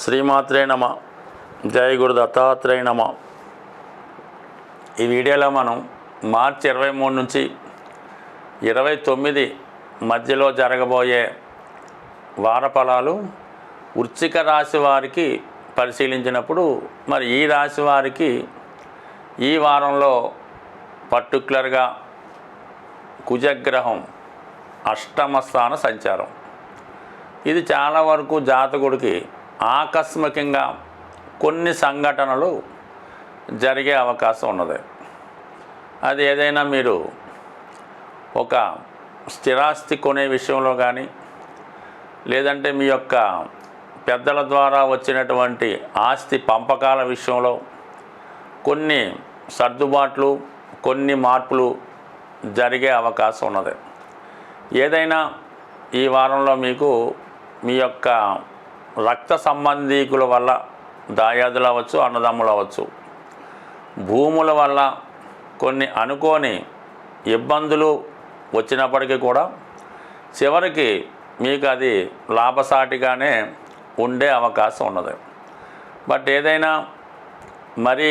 శ్రీమాత్రే నమ. జై గురు దత్తాత్రేయ నమ. ఈ వీడియోలో మనం మార్చి 23 నుంచి 29 మధ్యలో జరగబోయే వార ఫలాలు వృశ్చిక రాశి వారికి పరిశీలించినప్పుడు మరి ఈ రాశి వారికి ఈ వారంలో పర్టిక్యులర్గా కుజగ్రహం అష్టమ స్థాన సంచారం. ఇది చాలా వరకు జాతకుడికి ఆకస్మికంగా కొన్ని సంఘటనలు జరిగే అవకాశం ఉన్నది. అది ఏదైనా మీరు ఒక స్థిరాస్తి కొనే విషయంలో కానీ, లేదంటే మీ యొక్క పెద్దల ద్వారా వచ్చినటువంటి ఆస్తి పంపకాల విషయంలో కొన్ని సర్దుబాట్లు, కొన్ని మార్పులు జరిగే అవకాశం ఉన్నది. ఏదైనా ఈ వారంలో మీకు మీ యొక్క రక్త సంబంధీకుల వల్ల దాయాదులు అవ్వచ్చు, అన్నదమ్ములు అవ్వచ్చు, భూముల వల్ల కొన్ని అనుకోని ఇబ్బందులు వచ్చినప్పటికీ కూడా చివరికి మీకు అది లాభసాటిగానే ఉండే అవకాశం ఉన్నది. బట్ ఏదైనా మరి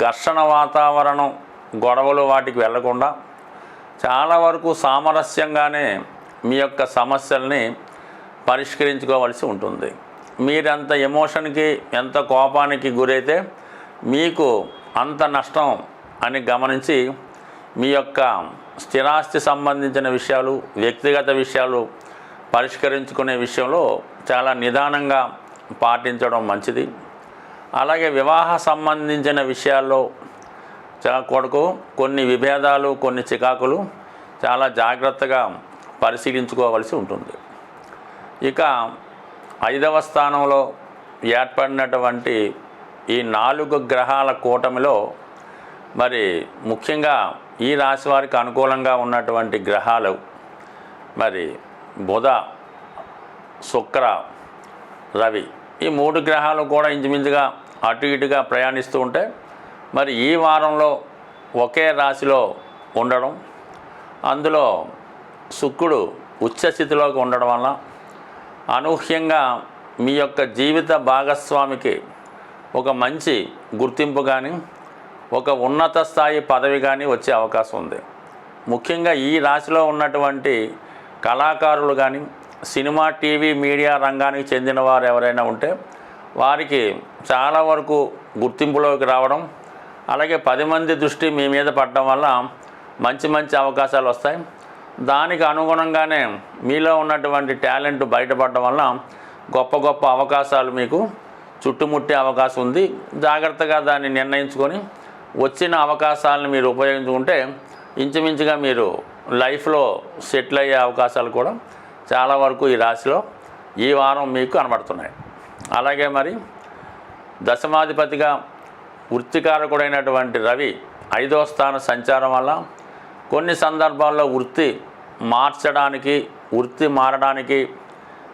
ఘర్షణ వాతావరణం, గొడవలు వాటికి వెళ్లకుండా చాలా వరకు సామరస్యంగానే మీ యొక్క సమస్యల్ని పరిష్కరించుకోవాల్సి ఉంటుంది. మీరెంత ఎమోషన్కి, ఎంత కోపానికి గురైతే మీకు అంత నష్టం అని గమనించి మీ యొక్క స్థిరాస్తి సంబంధించిన విషయాలు, వ్యక్తిగత విషయాలు పరిష్కరించుకునే విషయంలో చాలా నిదానంగా పాటించడం మంచిది. అలాగే వివాహ సంబంధించిన విషయాల్లో కొడుకు కొన్ని విభేదాలు, కొన్ని చికాకులు చాలా జాగ్రత్తగా పరిశీలించుకోవాల్సి ఉంటుంది. ఇక 5వ స్థానంలో ఏర్పడినటువంటి ఈ 4 గ్రహాల కూటమిలో మరి ముఖ్యంగా ఈ రాశి వారికి అనుకూలంగా ఉన్నటువంటి గ్రహాలు మరి బుధ, శుక్ర, రవి, ఈ 3 గ్రహాలు కూడా ఇంచుమించుగా అటు ఇటుగా ప్రయాణిస్తూ ఉంటే మరి ఈ వారంలో ఒకే రాశిలో ఉండడం, అందులో శుక్రుడు ఉచ్చస్థితిలోకి ఉండడం వల్ల అనూహ్యంగా మీ యొక్క జీవిత భాగస్వామికి ఒక మంచి గుర్తింపు కానీ, ఒక ఉన్నత స్థాయి పదవి కానీ వచ్చే అవకాశం ఉంది. ముఖ్యంగా ఈ రాశిలో ఉన్నటువంటి కళాకారులు కానీ, సినిమా, టీవీ, మీడియా రంగానికి చెందిన వారు ఎవరైనా ఉంటే వారికి చాలా వరకు గుర్తింపులోకి రావడం, అలాగే 10 మంది దృష్టి మీ మీద పడడం వల్ల మంచి మంచి అవకాశాలు వస్తాయి. దానికి అనుగుణంగానే మీలో ఉన్నటువంటి టాలెంట్ బయటపడడం వల్ల గొప్ప గొప్ప అవకాశాలు మీకు చుట్టుముట్టే అవకాశం ఉంది. జాగ్రత్తగా దాన్ని నిర్ణయించుకొని వచ్చిన అవకాశాలను మీరు ఉపయోగించుకుంటే ఇంచుమించుగా మీరు లైఫ్లో సెటిల్ అయ్యే అవకాశాలు కూడా చాలా వరకు ఈ రాశిలో ఈ వారం మీకు కనబడుతున్నాయి. అలాగే మరి దశమాధిపతిగా వృత్తికారకుడైనటువంటి రవి 5వ స్థాన సంచారం వల్ల కొన్ని సందర్భాల్లో వృత్తి మార్చడానికి, వృత్తి మారడానికి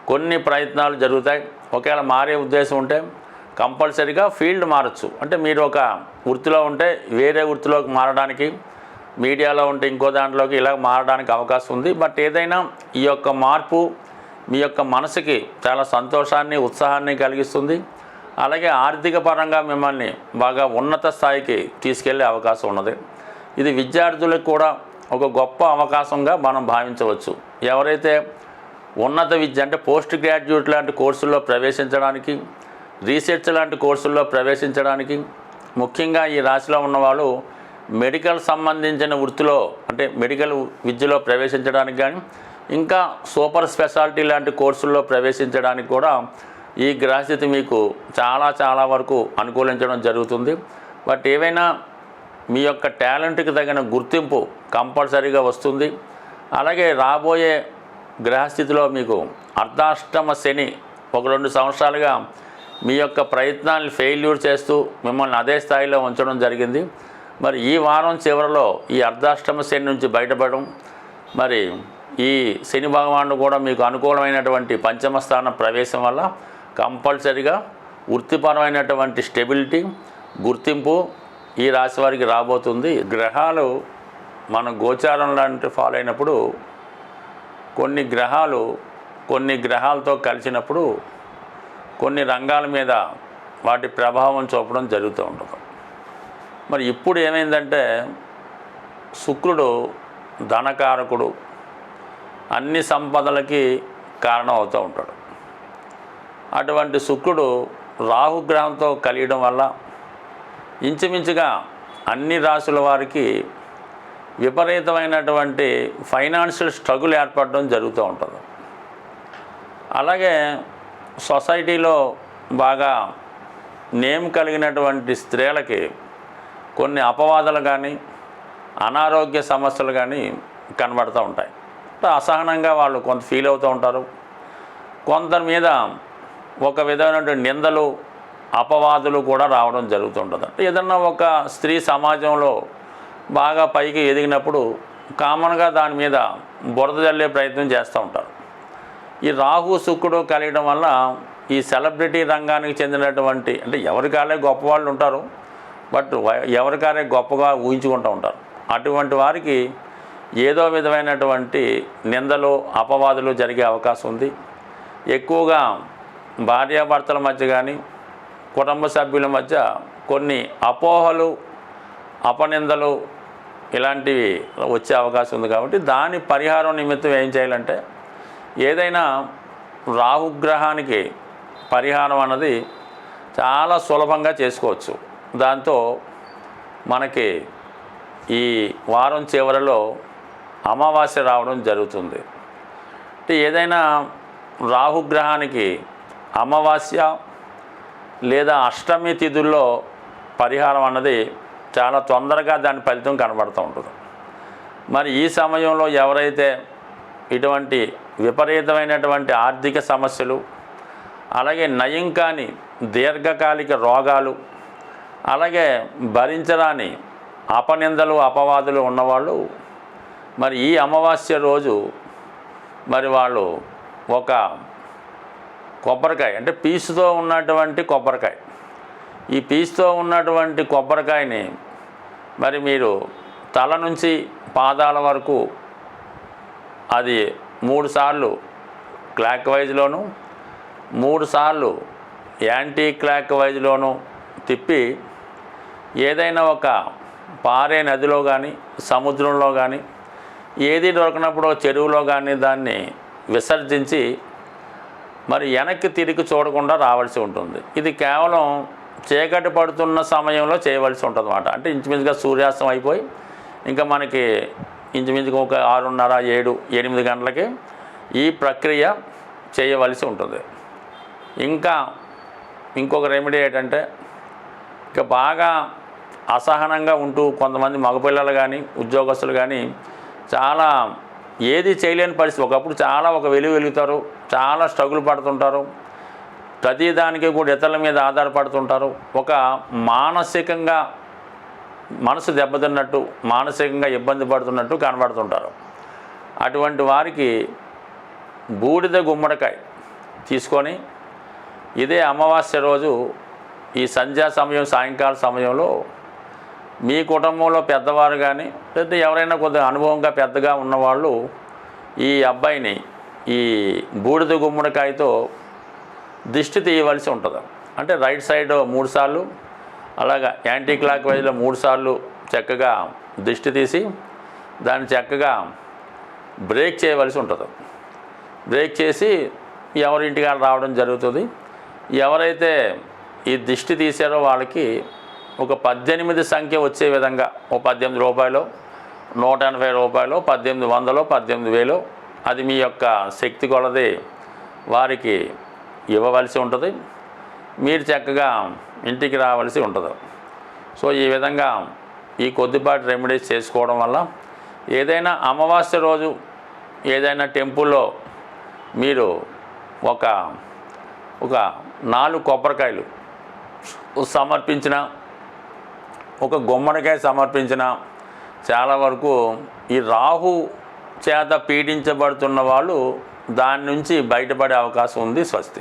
కొన్ని ప్రయత్నాలు జరుగుతాయి. ఒకవేళ మారే ఉద్దేశం ఉంటే కంపల్సరీగా ఫీల్డ్ మారచ్చు. అంటే మీరు ఒక వృత్తిలో ఉంటే వేరే వృత్తిలోకి మారడానికి, మీడియాలో ఉంటే ఇంకో దాంట్లోకి ఇలా మారడానికి అవకాశం ఉంది. బట్ ఏదైనా ఈ యొక్క మార్పు మీ యొక్క మనసుకి చాలా సంతోషాన్ని, ఉత్సాహాన్ని కలిగిస్తుంది. అలాగే ఆర్థిక పరంగా మిమ్మల్ని బాగా ఉన్నత స్థాయికి తీసుకెళ్లే అవకాశం ఉన్నది. ఇది విద్యార్థులకు కూడా ఒక గొప్ప అవకాశంగా మనం భావించవచ్చు. ఎవరైతే ఉన్నత విద్య అంటే పోస్ట్ గ్రాడ్యుయేట్ లాంటి కోర్సుల్లో ప్రవేశించడానికి, రీసెర్చ్ లాంటి కోర్సుల్లో ప్రవేశించడానికి, ముఖ్యంగా ఈ రాశిలో ఉన్నవాళ్ళు మెడికల్ సంబంధించిన వృత్తిలో అంటే మెడికల్ విద్యలో ప్రవేశించడానికి కానీ, ఇంకా సూపర్ స్పెషాలిటీ లాంటి కోర్సుల్లో ప్రవేశించడానికి కూడా ఈ గ్రహస్థితి మీకు చాలా వరకు అనుకూలించడం జరుగుతుంది. బట్ ఏవైనా మీ యొక్క టాలెంట్కి తగిన గుర్తింపు కంపల్సరీగా వస్తుంది. అలాగే రాబోయే గ్రహస్థితిలో మీకు అర్ధాష్టమ శని 1-2 సంవత్సరాలుగా మీ యొక్క ప్రయత్నాన్ని ఫెయిల్యూర్ చేస్తూ మిమ్మల్ని అదే స్థాయిలో ఉంచడం జరిగింది. మరి ఈ వారం చివరిలో ఈ అర్ధాష్టమ శని నుంచి బయటపడడం, మరి ఈ శని భగవానుడు కూడా మీకు అనుకూలమైనటువంటి 5వ స్థాన ప్రవేశం వల్ల కంపల్సరీగా వృత్తిపరమైనటువంటి స్టెబిలిటీ, గుర్తింపు ఈ రాశి వారికి రాబోతుంది. గ్రహాలు మన గోచారం లాంటి ఫాలో అయినప్పుడు కొన్ని గ్రహాలతో కలిసినప్పుడు కొన్ని రంగాల మీద వాటి ప్రభావం చూపడం జరుగుతూ ఉంటుంది. మరి ఇప్పుడు ఏమైందంటే శుక్రుడు ధనకారకుడు, అన్ని సంపదలకి కారణం అవుతూ ఉంటాడు. అటువంటి శుక్రుడు రాహుగ్రహంతో కలియడం వల్ల ఇంచుమించుగా అన్ని రాశుల వారికి విపరీతమైనటువంటి ఫైనాన్షియల్ స్ట్రగుల్ ఏర్పడడం జరుగుతూ ఉంటుంది. అలాగే సొసైటీలో బాగా నేమ్ కలిగినటువంటి స్త్రీలకి కొన్ని అపవాదాలు కానీ అనారోగ్య సమస్యలు కానీ కనబడుతూ ఉంటాయి. అసహనంగా వాళ్ళు కొంత ఫీల్ అవుతూ ఉంటారు. కొందరి మీద ఒక విధమైనటువంటి నిందలు అపవాదులు కూడా రావడం జరుగుతుంటుంది. అంటే ఏదన్నా ఒక స్త్రీ సమాజంలో బాగా పైకి ఎదిగినప్పుడు కామన్గా దాని మీద బురద జల్లే ప్రయత్నం చేస్తూ ఉంటారు. ఈ రాహు శుక్రుడు కలియడం వల్ల ఈ సెలబ్రిటీ రంగానికి చెందినటువంటి, అంటే ఎవరికాలే గొప్పవాళ్ళు ఉంటారు, బట్ ఎవరికాలే గొప్పగా ఊహించుకుంటూ ఉంటారు. అటువంటి వారికి ఏదో విధమైనటువంటి నిందలు అపవాదులు జరిగే అవకాశం ఉంది. ఎక్కువగా భార్యాభర్తల మధ్య కానీ కుటుంబ సభ్యుల మధ్య కొన్ని అపోహలు అపనిందలు ఇలాంటివి వచ్చే అవకాశం ఉంది. కాబట్టి దాని పరిహారం నిమిత్తం ఏం చేయాలంటే ఏదైనా రాహుగ్రహానికి పరిహారం అన్నది చాలా సులభంగా చేసుకోవచ్చు. దాంతో మనకి ఈ వారం చివరిలో అమావాస్య రావడం జరుగుతుంది. అంటే ఏదైనా రాహుగ్రహానికి అమావాస్య లేదా అష్టమి తిథుల్లో పరిహారం అన్నది చాలా తొందరగా దాని ఫలితం కనబడుతూ ఉంటుంది. మరి ఈ సమయంలో ఎవరైతే ఇటువంటి విపరీతమైనటువంటి ఆర్థిక సమస్యలు, అలాగే నయం కాని దీర్ఘకాలిక రోగాలు, అలాగే భరించరాని అపనిందలు అపవాదులు ఉన్నవాళ్ళు మరి ఈ అమావాస్య రోజు మరి వాళ్ళు ఒక కొబ్బరికాయ, అంటే పీచుతో ఉన్నటువంటి కొబ్బరికాయ, ఈ పీచుతో ఉన్నటువంటి కొబ్బరికాయని మరి మీరు తల నుంచి పాదాల వరకు అది 3 సార్లు క్లాక్ వైజ్లోను 3 సార్లు యాంటీ క్లాక్ వైజ్లోను తిప్పి ఏదైనా ఒక పారే నదిలో కానీ సముద్రంలో కానీ ఏది దొరకనప్పుడు చెరువులో కానీ దాన్ని విసర్జించి మరి వెనక్కి తిరిగి చూడకుండా రావాల్సి ఉంటుంది. ఇది కేవలం చీకటి పడుతున్న సమయంలో చేయవలసి ఉంటుంది అన్నమాట. అంటే ఇంచుమించుగా సూర్యాస్తం అయిపోయి ఇంకా మనకి ఇంచుమించుగా ఒక 6:30, 7, 8 గంటలకి ఈ ప్రక్రియ చేయవలసి ఉంటుంది. ఇంకా ఇంకొక రెమెడీ ఏంటంటే, ఇక బాగా అసహనంగా ఉంటూ కొంతమంది మగపిల్లలు కానీ ఉద్యోగస్తులు కానీ చాలా ఏది చేయలేని పరిస్థితి, ఒకప్పుడు చాలా ఒక వెలుగుతారు, చాలా స్ట్రగుల్ పడుతుంటారు, ప్రతిదానికి కూడా ఇతరుల మీద ఆధారపడుతుంటారు, ఒక మానసికంగా మనసు దెబ్బతిన్నట్టు మానసికంగా ఇబ్బంది పడుతున్నట్టు కనబడుతుంటారు. అటువంటి వారికి బూడిద గుమ్మడికాయ తీసుకొని ఇదే అమావాస్య రోజు ఈ సంధ్యా సమయం సాయంకాల సమయంలో మీ కుటుంబంలో పెద్దవారు కానీ లేదా ఎవరైనా కొద్దిగా అనుభవంగా పెద్దగా ఉన్నవాళ్ళు ఈ అబ్బాయిని ఈ బూడిద గుమ్మడికాయతో దిష్టి తీయవలసి ఉంటుంది. అంటే రైట్ సైడ్ 3 సార్లు, అలాగా యాంటీ క్లాక్ వైజ్లో 3 సార్లు చక్కగా దిష్టి తీసి దాన్ని చక్కగా బ్రేక్ చేయవలసి ఉంటుంది. బ్రేక్ చేసి ఎవరింటికి రావడం జరుగుతుంది. ఎవరైతే ఈ దిష్టి తీసారో వాళ్ళకి ఒక 18 సంఖ్య వచ్చే విధంగా ఓ 18 రూపాయలు, 180 రూపాయలు, 1800, 18,000 అది మీ యొక్క శక్తి కొలది వారికి ఇవ్వవలసి ఉంటుంది. మీరు చక్కగా ఇంటికి రావాల్సి ఉంటుంది. సో ఈ విధంగా ఈ కొద్దిపాటి రెమెడీస్ చేసుకోవడం వల్ల ఏదైనా అమావాస్య రోజు ఏదైనా టెంపుల్లో మీరు ఒక 4 కొబ్బరికాయలు సమర్పించిన, ఒక గుమ్మడికాయ సమర్పించిన చాలా వరకు ఈ రాహు చేత పీడించబడుతున్న వాళ్ళు దాని నుంచి బయటపడే అవకాశం ఉంది. స్వస్తి.